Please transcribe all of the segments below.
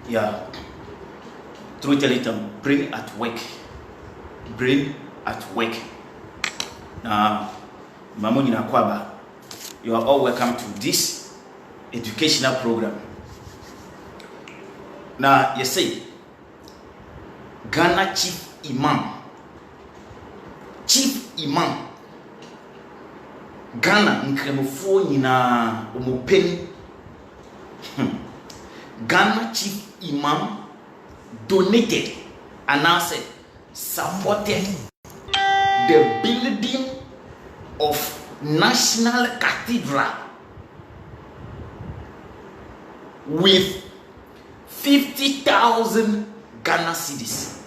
Yeah. Through Telegram, brain at work. Brain at work. Now, Mamoni Nakwaba, you are all welcome to this educational program. Now, you say, Ghana Chief Imam. Chief Imam. Ghana nkremufuo nyina omupeni. Ghana Chief Imam donated and announced supported the building of National Cathedral with 50,000 Ghana cedis.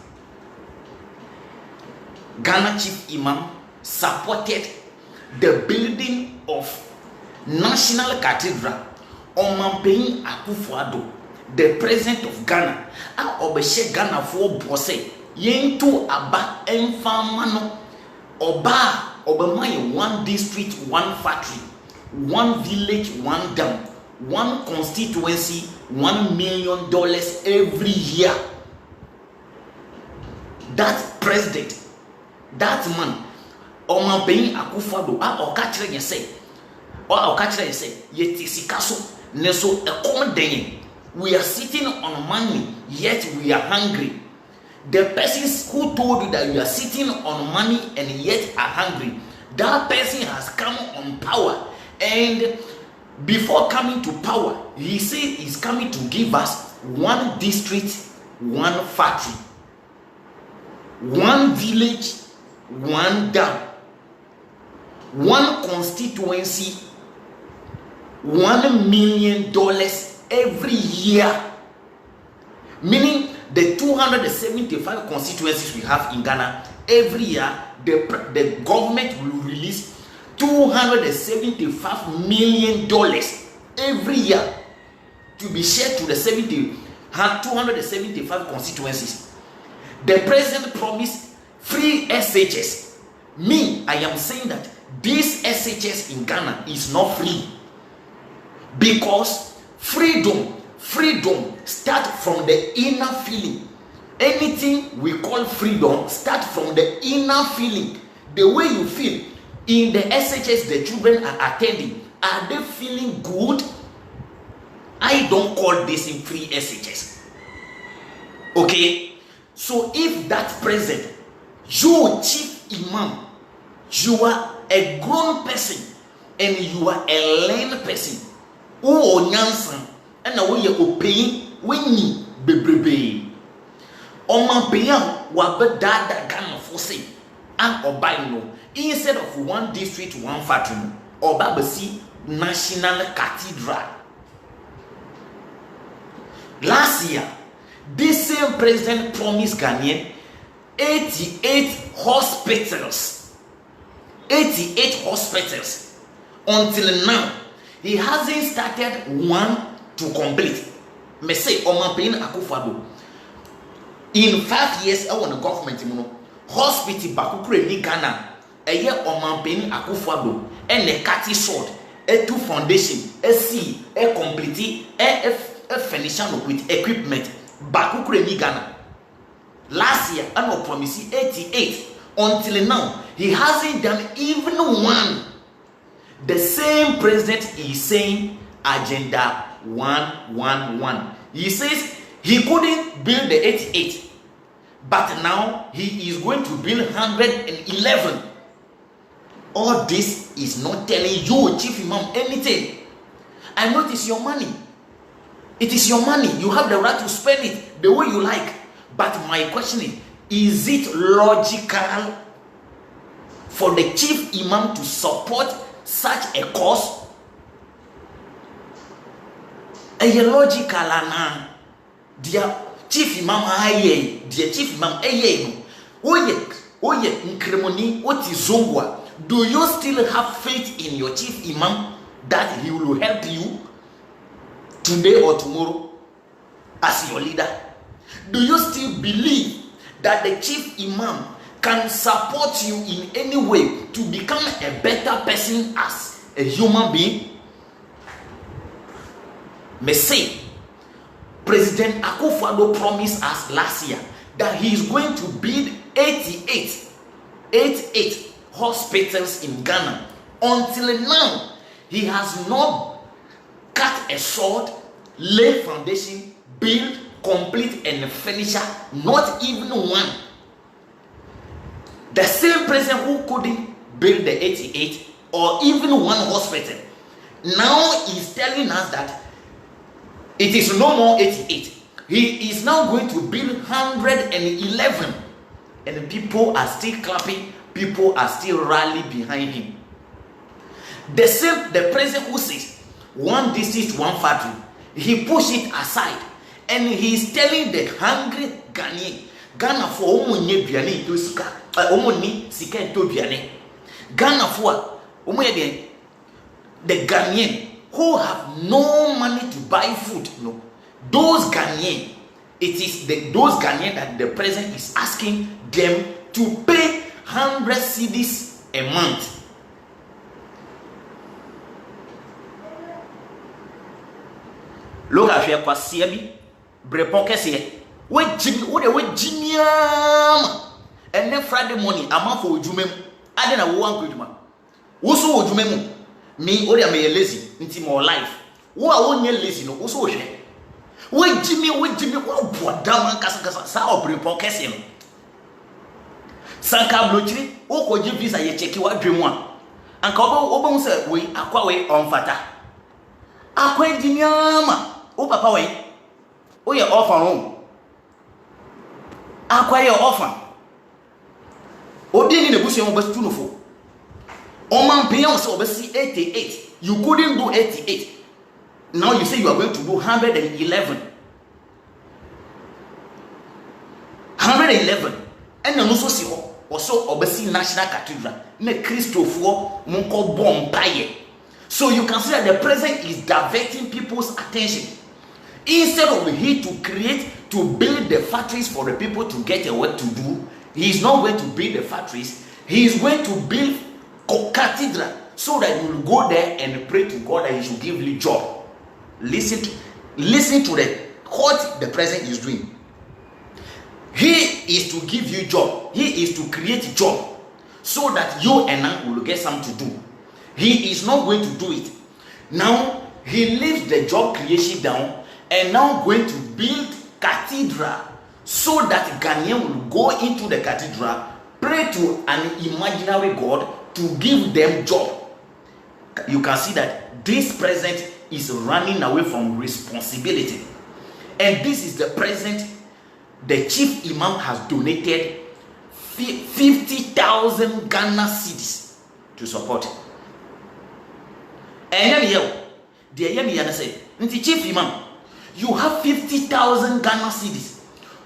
Ghana Chief Imam supported the building of National Cathedral. Omanpeyin Akufo-Addo, the president of Ghana, a obeshe Ghana for bose yentu aba enfamano oba obemaye one district, one factory, one village, one dam, one constituency, $1 million every year. That president, that man, Omanpeyin Akufo-Addo, a okachire ye say, or okachire ye say, yeti sikaso neso ekomdenye. We are sitting on money, yet we are hungry. The persons who told you that you are sitting on money and yet are hungry, that person has come on power, and before coming to power, he said he's coming to give us one district, one factory, one village, one dam, one constituency, $1 million every year. Meaning the 275 constituencies we have in Ghana, every year the government will release $275 million every year to be shared to the 275 constituencies. The president promised free SHS. Me, I am saying that this SHS in Ghana is not free, because freedom start from the inner feeling. Anything we call freedom start from the inner feeling. The way you feel in the SHS the children are attending, are they feeling good? I don't call this in free SHS. Okay, so if that president, you chief imam, you are a grown person and you are a learned person, who onyansan and na we obey when you bebrebe omanpeyan wa bedada Ghana for say and obai no, instead of one district, one factory, oba besi National Cathedral. Last year, this same president promised Ghanaian 88 hospitals. 88 hospitals. Until now, he hasn't started one to complete. Me say Omanpeyin Akufo-Addo, in 5 years I want the government hospital bakukure ni Ghana eye Omanpeyin Akufo-Addo ene kati sword two foundation see complete finish with equipment bakukure ni Ghana. Last year I no promise 88. Until now he hasn't done even one. The same president is saying agenda 111. He says he couldn't build the 88, but now he is going to build 111. All this is not telling you, Chief Imam, anything. I know it is your money. It is your money. You have the right to spend it the way you like. But my question is it logical for the Chief Imam to support such a cause? A logical na dia Chief Imam aye, dia Chief Imam aye no. Oye nkremoni oti zongwa. Do you still have faith in your Chief Imam that he will help you today or tomorrow as your leader? Do you still believe that the Chief Imam can support you in any way to become a better person as a human being? Me say, President Akufo-Addo promised us last year that he is going to build 88 hospitals in Ghana. Until now, he has not cut a sword, lay foundation, build, complete, and finish, not even one. The same president who couldn't build the 88 or even one hospital, now is telling us that it is no more 88. He is now going to build 111, and people are still clapping, people are still rallying behind him. The president who says one district, one factory, he pushed it aside, and he is telling the hungry Ghanaian, Ghana for omunye biane to sika, omuni sika to biane. Ghana for omunye the Ghanaian who have no money to buy food, no. Those Ghanaian, it is those Ghanaian that the president is asking them to pay 100 cedis a month. Look at your Kwasiabi, Brepokese, what Jimmy, and then Friday morning, a month for Jumem, I didn't know one good man. Also, Jumem, me, or I may lazy, into more life. What won't you lazy? No, also, what Jimmy, what damn Casacasa, Sao Brepokese. Sanka Blutri, O Koji visa ye check what dream one. And Cobo Obon said, we aqua on fata. Aqua Jimiama. Oh, Papa, wait. Oh, you're off on home. Acquire your offer. Oh, didn't the bush was 204. Oh, man, Beyonce oversee 88. You couldn't do 88. Now you say you are going to do 111. 111. And no so see also oversee National Cathedral. Ne Christopher Munko Bompaye. So you can see that the president is diverting people's attention. Instead of he to build the factories for the people to get a work to do, he is not going to build the factories. He is going to build a cathedral so that you will go there and pray to God that he should give you job. Listen to what the president is doing. He is to give you job. He is to create job so that you and I will get something to do. He is not going to do it. Now he leaves the job creation down and now going to build cathedral so that Ghanaian will go into the cathedral, pray to an imaginary God to give them job. You can see that this president is running away from responsibility. And this is the president, the chief imam has donated 50,000 Ghana cedis to support it. And then say, chief imam, you have 50,000 Ghana cedis,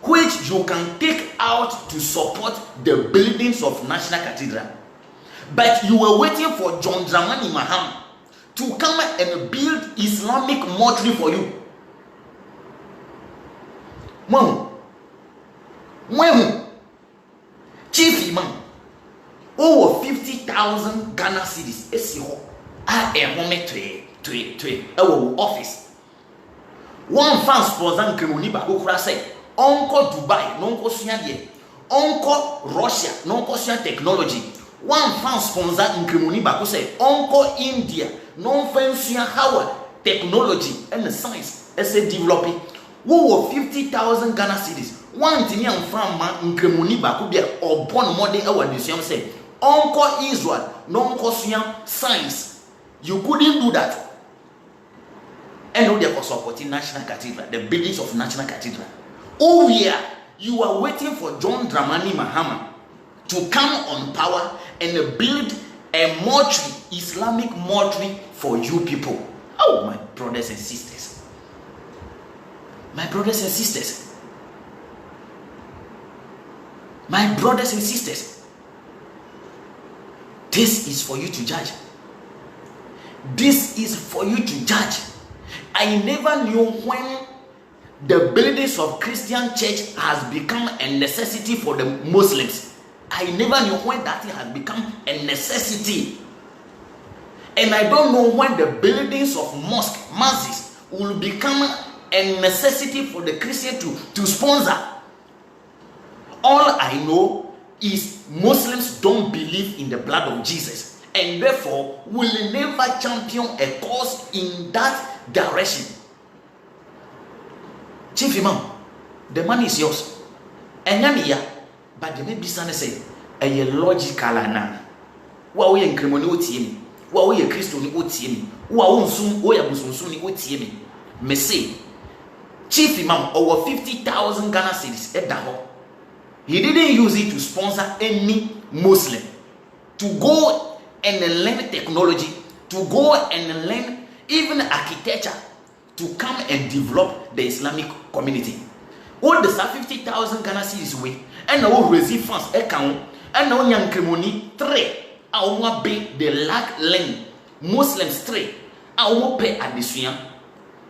which you can take out to support the buildings of National Cathedral. But you were waiting for John Dramani Mahama to come and build Islamic mortuary for you. When chief imam over 50,000 Ghana cedis, I am home to our office. One fan sponsor Nkemoni Bakukura say, Uncle Dubai, non Kosian, Uncle Russia, non Kosian technology. One fan sponsor Nkemoni Baku say, Uncle India, non Fansian Howard technology and the science as a developing. Who were 50,000 Ghana cedis? One thing and from Nkemoni Baku be or born modern our decision say, Uncle Israel, non Kosian science. You couldn't do that. And now they are supporting National Cathedral, the buildings of National Cathedral. Oh yeah, you are waiting for John Dramani Mahama to come on power and build a mortuary, Islamic mortuary for you people. Oh, my brothers and sisters. My brothers and sisters. My brothers and sisters. This is for you to judge. This is for you to judge. I never knew when the buildings of Christian church has become a necessity for the Muslims. I never knew when that has become a necessity. And I don't know when the buildings of mosques will become a necessity for the Christian to sponsor. All I know is Muslims don't believe in the blood of Jesus, and therefore will never champion a cause in that direction. Chief Imam, the money is yours. But the maybe son say a logical na. Wa we nkrimoni otie wa we Kristo ni otie wa wonsum wo ya busumsum ni otie me. Me say Chief Imam over 50,000 Ghana cedis at that. He didn't use it to sponsor any Muslim to go and learn technology, to go and learn even architecture, to come and develop the Islamic community. All the 50,000 Ghana cedis away, and now receive funds account, and now young crimoni 3. I want be the lack lane Muslims 3. I want pay addition,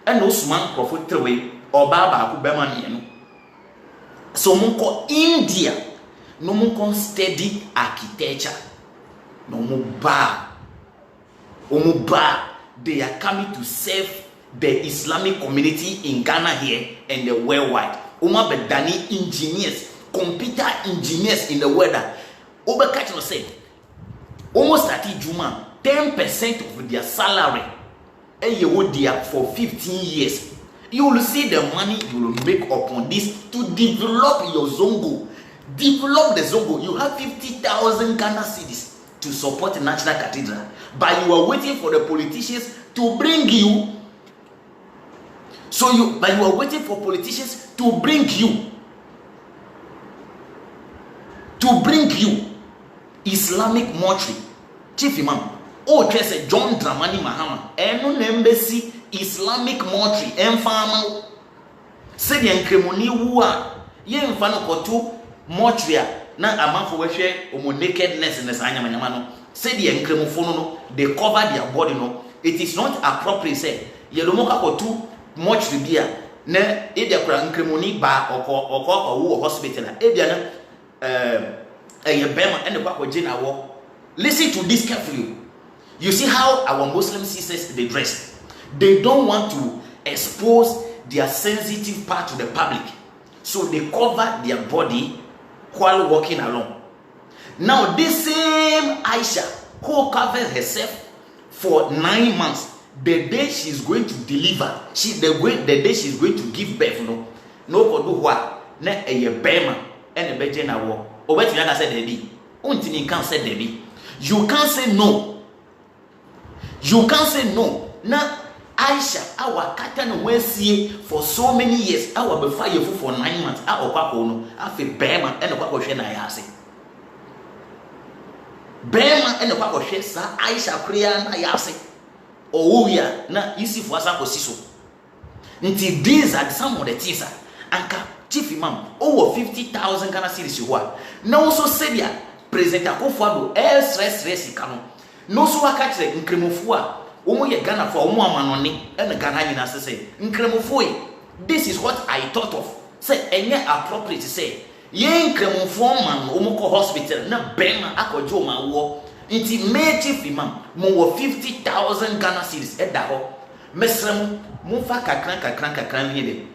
and no smart profit 3 or Baba Kubemani. So monko India, no monko steady architecture, no muba, they are coming to save the Islamic community in Ghana here and the worldwide. Bedani engineers, computer engineers in the world. Obekachino said, almost at Juma, 10% of their salary, and you would there for 15 years. You will see the money you will make upon this to develop your Zongo. Develop the Zongo. You have 50,000 Ghana cedis to support the National Cathedral, but you are waiting for the politicians to bring you. But you are waiting for politicians to bring you Islamic mortuary. Chief Imam, say John Dramani Mahama, no embassy Islamic mortuary, farmer. Say the Encremoni Wua, ye infano kotu mortuary, na amount for where nakedness in the Sanyamano. Say the Encremofono, they cover their body. No, it is not appropriate. Say, Yelomoka kotu mortuary beer, ne Edia Encremoni bar or hospital, Ediana, a Bema and the Bako Jena war. Listen to this carefully. You see how our Muslim sisters they dress. They don't want to expose their sensitive part to the public, so they cover their body while walking along. Now this same Aisha who covered herself for 9 months, the day she's going to deliver, the day she's going to give birth, no kodu what na a bema and a bejena war. Or what you said Debbie. Untini can't say Debbie. You can't say no. You can't say no. Now Aisha, our Katan Wessie for so many years, our before you for 9 months, our Pacono, I feel Bema and the Pacoshena Ayase. Bema and the Pacoshesa, Aisha Krian Ayase. Oh, yeah, now easy for us. Until these are some of the things. Anka, Chief Imam, over 50,000 Ghana cedis you are. Now, so said ya, President Akufo-Addo, stress Kano. No so I catch the Nkremofua. Omo ye Ghana for omo amanoni and Ghana nyina say Nkremofo. This is what I thought of. Say enye appropriate say ye Nkremofo man omo ko hospital na bema akojo ma wo. Nti me Chief Imam mo 50,000 Ghana cedis e da ho. Mesrem mo fa kakran ni de.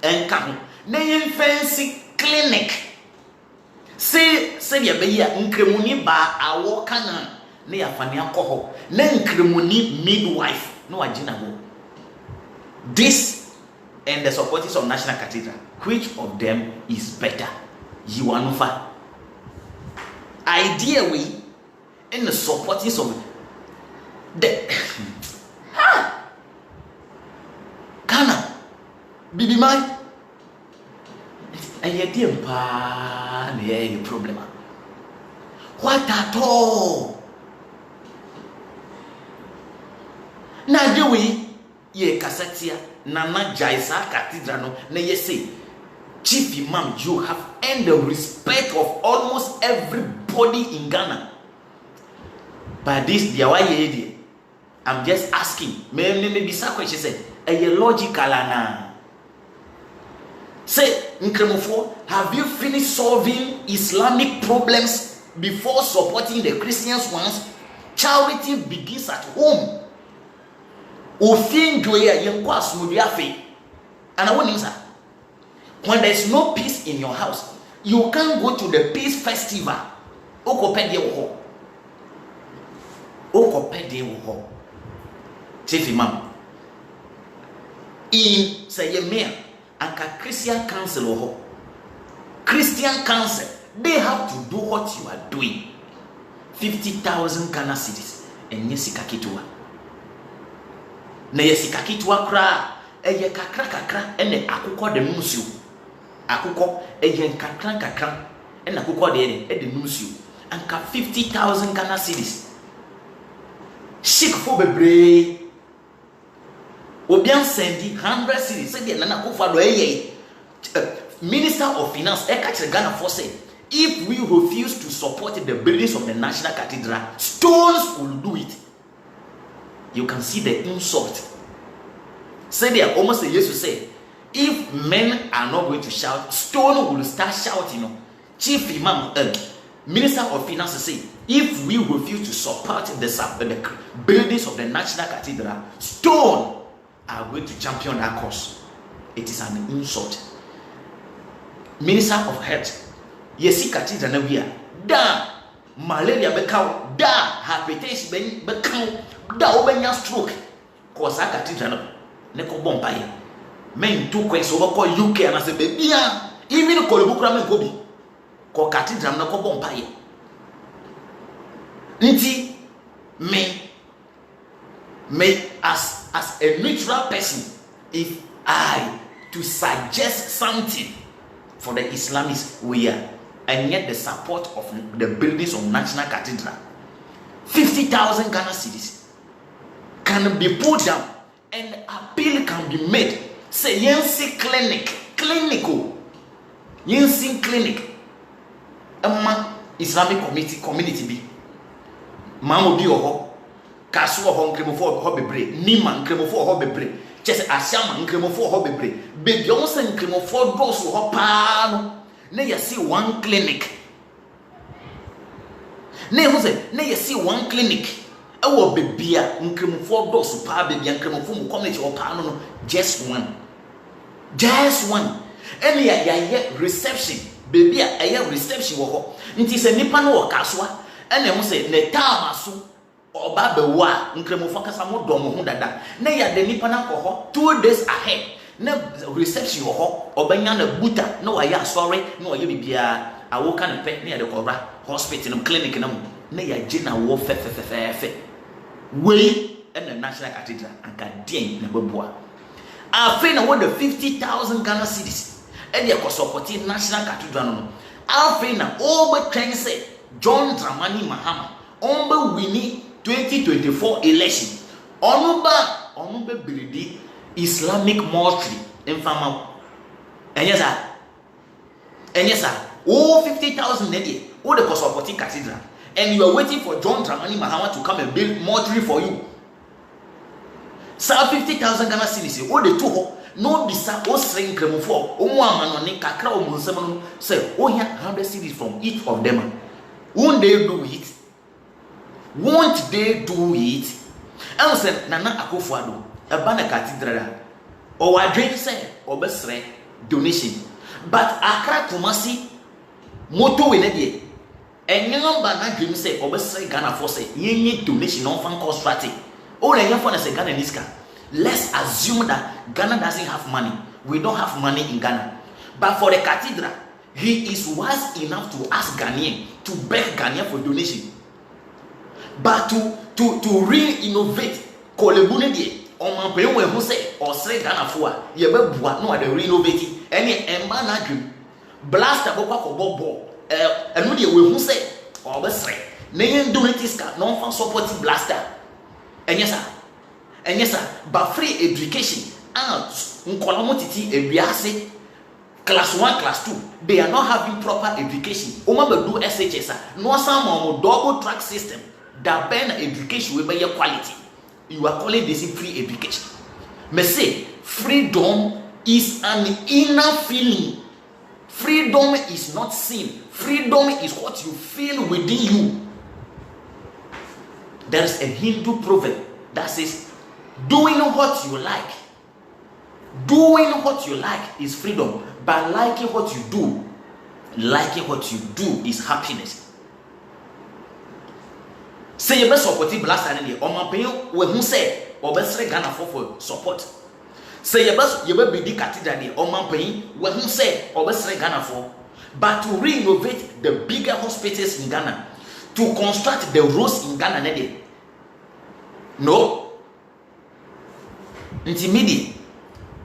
Enka ho. Na ye fancy clinic. Say ye be ya Nkremoni ba awo kana. Ne afani akoho na Nkremoni midwife no agina go. This and the supporters of National Cathedral, which of them is better? You are no idea we and the supporters of the Kana bibi mai aye dem pa ne problem. What at all? Na dewe ye kasatia nana jaisa cathedral no na ye say Chief Imam, you have earned the respect of almost everybody in Ghana. But this dia why ye I'm just asking. Maybe some question said a logical na. Say Nkremofo, have you finished solving Islamic problems before supporting the Christians ones? Charity begins at home. Ofin doya yenkwa asumudiafe And I want you, sir. When there is no peace in your house, you can't go to the peace festival. Chief Imam. In Sayemia, and Christian Council, Christian Council, they have to do what you are doing. 50,000 Ghana cedis and yesika kitua. Na yesika kitua kra, eye kakra ene akukọ de numusu. Akukọ eye kakra ene akukọ de numusu. Anka 50,000 Ghana cedis. Shik fo bebre. Obian sendi 100 cedis. Say the nana kufa do eye. Minister of Finance Eka Ghana for say, if we refuse to support the buildings of the National Cathedral, stones will do it. You can see the insult. Say they are almost a yes to say, if men are not going to shout, stone will start shouting. Chief Imam, Minister of Finance say, if we refuse to support the buildings of the National Cathedral, stone are going to champion that cause. It is an insult. Minister of Health, yesi cathedral na wia da malaria bekaw da hypertension bekaw da obenya stroke cause cathedral ne ko bompaye men to kwes obako UK na se bebia even ko lebukura men ko bi ko cathedral na ko bompaye nti me as a neutral person, if I to suggest something for the Islamists, we are and yet the support of the buildings of National Cathedral, 50,000 Ghana cedis can be put down and appeal can be made. Say Yensi clinical Yensi clinic Islamic community be Mamu bi oho kaso oho nkremofo oho bebre nima nkremofo oho bebre chese ashama nkremofo oho bebre bebi on se nkremofo doso oho pa no na yesi one clinic na hu se na yesi one clinic ewo bebia nkremofo doso pa bebia nkremofo mu community oho pa no just one and ya reception bebia aya reception wo ho nti se nipa no wo kaso ene hu se ne tamaso oba bewa nkremofo kasa mo dom ho dada na ya de nipa na ko ho 2 days ahead na reception wo ho obanya na buta na wa ya sorry na wa ye bibia awoka na pe na ya de kobra hospital no clinic na ya gina wo fe we and the National Cathedral anka den na babua afi na wo the 50,000 Ghana cedis e de ko support National Cathedral no afi na oba twen say John Dramani Mahama ombe wini 2024 election onuba bilidi Islamic mortuary infama enyesa 50,000 nedi o de supporting cathedral and you are waiting for John Dramani Mahama to come and build mortuary for you. Sa 50,000 Ghana cedis o de to ho no bisa o sren kremofo o mu amano ne kakra o mu nsem no say o hia 100 cedis from each of them. Won't they do it? And said Nana Akufo-Addo a banner cathedral or a dream say or besre donation. But Accra Kumasi moto in a day. And young banner dream say or besre Ghana for say ye donation on fan cost strategy. Or a young one as a Ghana Niska. Let's assume that Ghana doesn't have money. We don't have money in Ghana. But for the cathedral, he is wise enough to ask Ghanaian to beg Ghanaian for donation. But to re-innovate kolebune die on pe we hu say or sre Ghana fo a ye be bua no ade re-innovate any emba na dwem blaster bokwa ko bobo enu die we hu say or be sre na yen donate ska no fan support blaster enyesa but free education out nkolamo titi ebiase class 1 class 2 they are not having proper education o ma be do SHS no some on double track system that ben education will be your quality. You are calling this free education. Me say freedom is an inner feeling. Freedom is not sin. Freedom is what you feel within you. There is a Hindu proverb that says doing what you like Doing what you like is freedom, but liking what you do is happiness. Say you best support blast and the Oman pay who say or best Ghana for support. Say you best be the cathedral the Oman pay who say or best Ghana for. But to renovate the bigger hospitals in Ghana, to construct the roads in Ghana, no. Intermediate,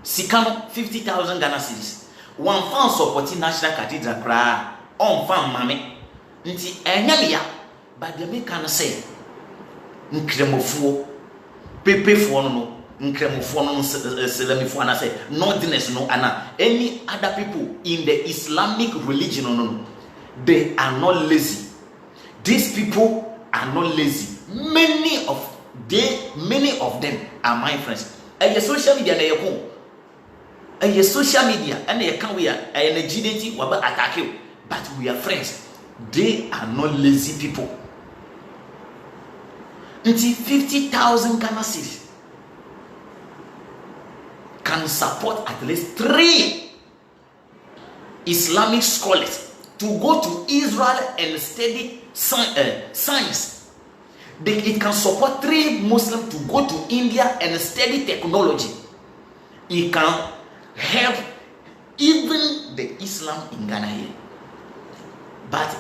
Sikano 50,000 Ghana cedis. One fan supporting National Cathedral cry on fan mammy. Nti enyamia, but the me can say Nkremofuo, Pepe for no, Nkremofuo no Selemifuo and I say nordiness no ana any other people in the Islamic religion no, they are not lazy. These people are not lazy. Many of them are my friends. And your social media na yeko. And your social media and you can we are energy waba attack you, but we are friends. They are not lazy people. Until 50,000 Ghana cedis can support at least 3 Islamic scholars to go to Israel and study science. It can support 3 Muslims to go to India and study technology. It can help even the Islam in Ghana here. But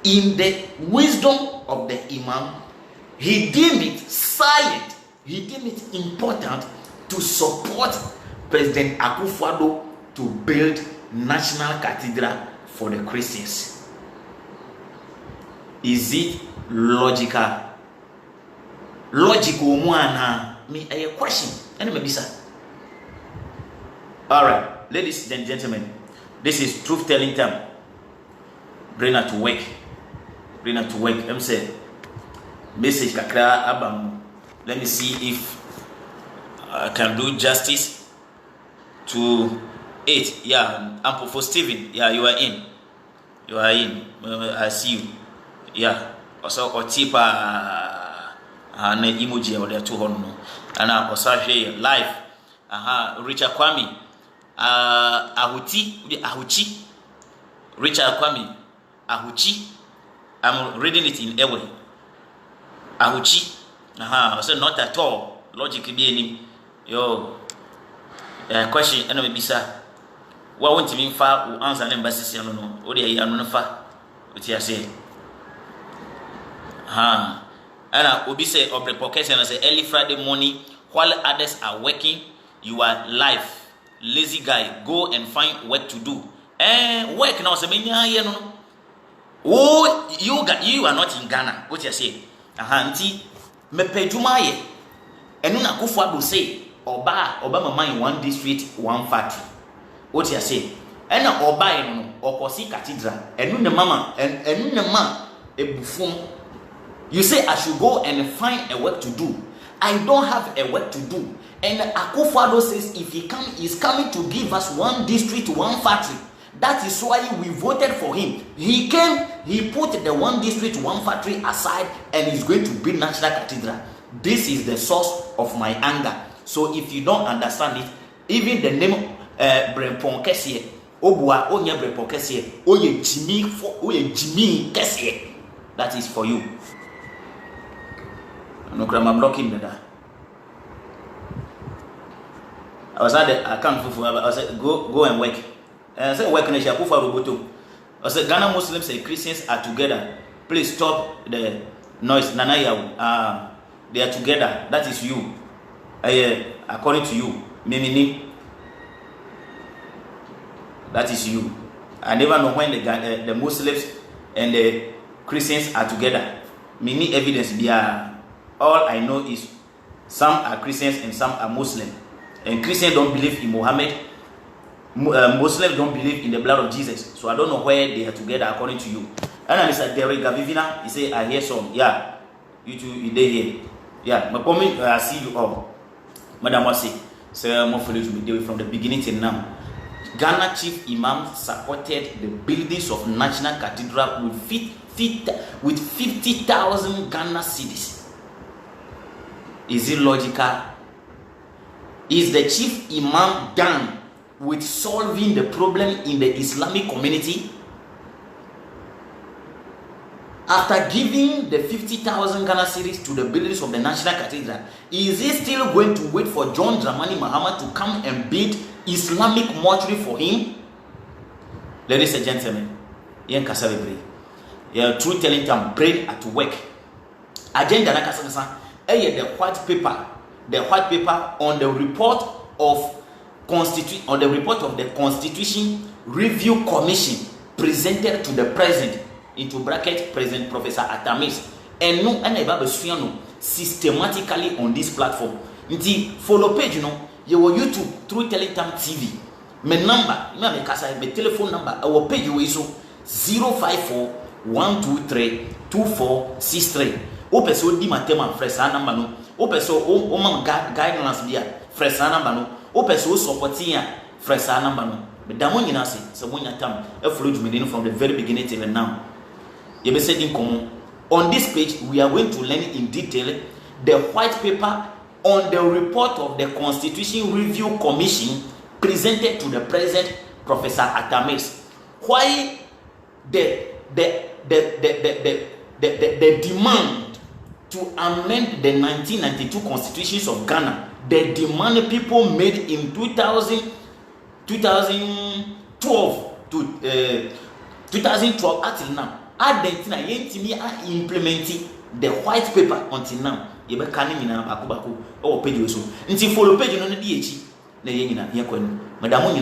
in the wisdom of the Imam, he deemed it silent. He deemed it important to support President Akufo-Addo to build National Cathedral for the Christians. Is it logical? Logical one, me a question. And maybe sir. All right, ladies and gentlemen, this is truth telling time. Bring her to work. Bring her to work. Let me say message kakra abam. Let me see if I can do justice to it. Yeah, Ample for Stephen. Yeah, you are in. You are in. I see you. Yeah. Also, Otipa. And emoji or there 200 and I was here live. Richard Kwame Ahuchi Richard Kwame Ahuchi. I'm reading it in Ewe Ahuchi. So not at all logic be any yo question and maybe sir what won't mean far will answer them basis no or the anufa what you say and Obi say of the pocket and I say early Friday morning while others are working, you are live. Lazy guy, go and find work to do. Work now say me no. Oh, you are not in Ghana. What you say? Auntie, me peduma ye. Enu na Akufo-Addo say Oba mama in one district, one factory. What you say? Ena Oba no Okosi Cathedral. Enu ne mama enu ne ma ebufum. You say I should go and find a work to do. I don't have a work to do. And Akufo-Addo says if he is coming to give us one district, one factory. That is why we voted for him. He came, he put the one district, one factory aside and is going to build National Cathedral. This is the source of my anger. So if you don't understand it, even the name Brempong Kessie, Obua, Onya Brempong Kessie, Oye Jimmy Kessie, that is for you. No crime, I'm blocking that. I was at the account for I said go and work. I said work in Akufo-Addo. I said Ghana Muslims and Christians are together. Please stop the noise. Nanaya, they are together. That is you. According to you, Mimini. That is you. I never know when the Muslims and the Christians are together. Many evidence there. All I know is some are Christians and some are Muslim. And Christians don't believe in Muhammad. Muslims don't believe in the blood of Jesus. So I don't know where they are together according to you. And I Mr. Derek Gavivina, he say I hear some. Yeah, you two, you there here. Yeah, my comment, I see you all. Madam Wasi, so more followers will be there from the beginning till now. Ghana Chief Imam supported the buildings of National Cathedral with 50,000 Ghana cedis. Is it logical? Is the chief imam done with solving the problem in the Islamic community? After giving the 50,000 Ghana cedis to the buildings of the National Cathedral, is he still going to wait for John Dramani Mahama to come and build Islamic mortuary for him? Ladies and gentlemen, Truth Telling Time, brain at work. Agenda na kasa the white paper on the report of the Constitution Review Commission presented to the President, into bracket President Professor Atamis, and no systematically on this platform. Follow page, your YouTube Truth Telling Time TV. My number, my telephone number, our page is 054 123 2463. Ope so di matema fresh number no. Ope so o man guidelines bia fresh number no. Ope so supporting fresh number no. But da mon nyina se so mon nyatam e follow you from the very beginning till now. You be saying on this page we are going to learn in detail the white paper on the report of the Constitution Review Commission presented to the President Professor Atamis. Why the demand to amend the 1992 constitutions of Ghana, the demand people made in 2012 to 2012 until now. Argentina yentimi are implementing the white paper until now. You be canning in baku or page so. Until follow page on the DH. Madam,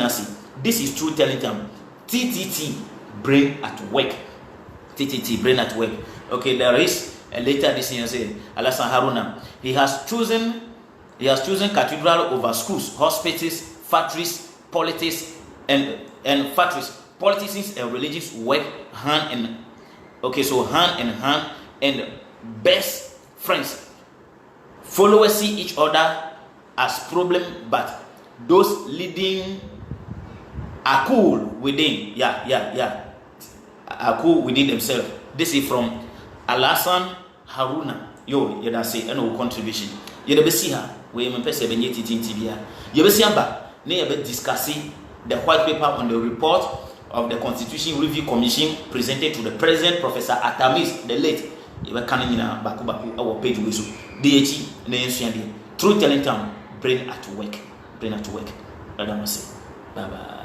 this is Truth Telling Time. TTT, brain at work. TTT, brain at work. Okay, there is a later this year said Alasan Haruna. He has chosen cathedral over schools, hospitals, factories, politics, and factories. Politicians and religions work hand in hand and best friends. Followers see each other as problem, but those leading are cool within. Are cool within themselves. This is from Alasan Haruna. Yo, you da say no contribution. You da be see her. We me pese be nyeti tibia. You be see amba. Ne you be discussing the white paper on the report of the Constitution Review Commission presented to the President Professor Atamis the late. You be kanin na baku our page we so. DH na ensuande. Truth Telling Time, brain at work. Bye bye.